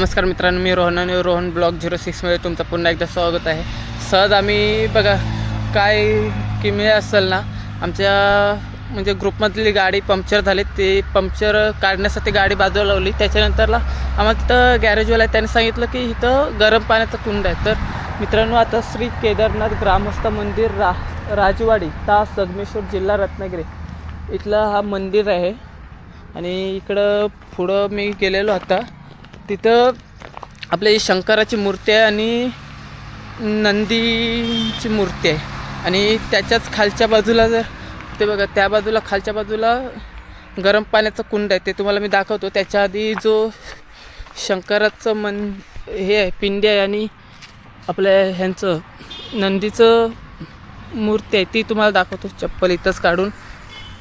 नमस्कार मित्रांनो, मी रोहन आणि रोहन ब्लॉग 06मध्ये तुमचं पुन्हा एकदा स्वागत आहे. सहज आम्ही बघा काय किमी असेल ना, आमच्या म्हणजे ग्रुपमधली गाडी पंक्चर झाली. ते पंक्चर काढण्यासाठी गाडी बाजूला लावली. त्याच्यानंतरला आम्हाला तिथं गॅरेजवाला आहे, त्याने सांगितलं की इथं गरम पाण्याचा कुंड आहे. तर मित्रांनो, आता श्री केदारनाथ ग्रामस्थ मंदिर राजवाडी ता संगमेश्वर जिल्हा रत्नागिरी इथलं हा मंदिर आहे. आणि इकडं पुढं मी गेलेलो आता, तिथं आपल्या शंकराची मूर्ती आहे आणि नंदीची मूर्ती आहे. आणि त्याच्याच खालच्या बाजूला जर ते बघा, त्या बाजूला खालच्या बाजूला गरम पाण्याचं कुंड आहे, ते तुम्हाला मी दाखवतो. त्याच्या आधी जो शंकराचं हे आहे, पिंडी आहे, आणि आपल्या ह्यांचं नंदीचं मूर्ती आहे, ती तुम्हाला दाखवतो. चप्पल इथंच काढून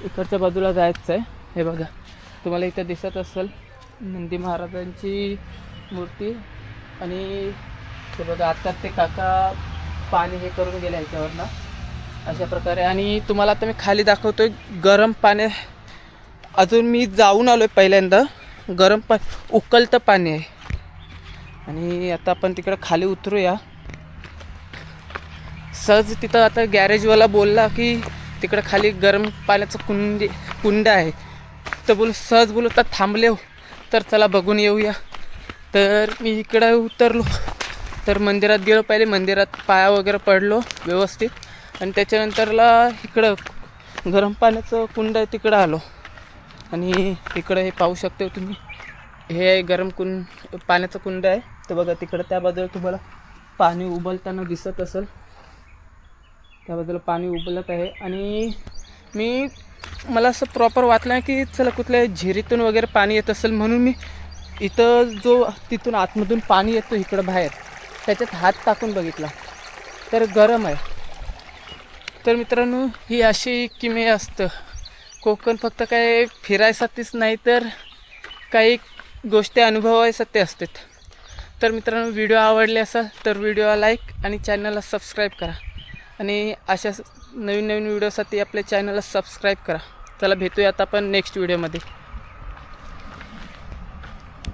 इकडच्या बाजूला जायचं आहे. हे बघा, तुम्हाला इथं दिसत असेल नंदी महाराजांची मूर्ती. आणि हे बघा, आता ते काका पाणी हे करून गेले ह्याच्यावरनं अशा प्रकारे. आणि तुम्हाला आता मी खाली दाखवतो आहे गरम पाणी. अजून मी जाऊन आलो आहे पहिल्यांदा. गरम उकळतं पाणी आहे. आणि आता आपण तिकडं खाली उतरूया. सहज तिथं आता गॅरेजवाला बोलला की तिकडं खाली गरम पाण्याचं कुंड आहे. तर सहज बोलू तर थांबले, तर चला बघून येऊया. तर मी इकडं उतरलो, तर मंदिरात गेलो. पहिले मंदिरात पाया वगैरे पडलो व्यवस्थित, आणि त्याच्यानंतरला इकडं गरम पाण्याचं कुंड आहे तिकडं आलो. आणि इकडं हे पाहू शकता तुम्ही, हे आहे गरम पाण्याचं कुंड आहे. तर बघा तिकडं त्या बाजूला तुम्हाला पाणी उबलताना दिसत असेल, त्या बाजूला पाणी उबलत आहे. आणि मला असं प्रॉपर वाटलं नाही की चला कुठल्या झिरीतून वगैरे पाणी येत असेल, म्हणून मी इथं जो तिथून आतमधून पाणी येतो इकडं बाहेर, त्याच्यात हात टाकून बघितला तर गरम आहे. तर मित्रांनो, ही अशी किमी असतं. कोकण फक्त काय फिरायसाठीच नाही, तर काही गोष्टी अनुभवायसाठी असतात. तर मित्रांनो, व्हिडिओ आवडले असेल तर व्हिडिओला लाईक आणि चॅनलला सबस्क्राईब करा. आणि अशा नवीन व्हिडिओसाठी आपल्या चॅनलला सबस्क्राईब करा. चला भेटूया आता आपण नेक्स्ट व्हिडिओमध्ये.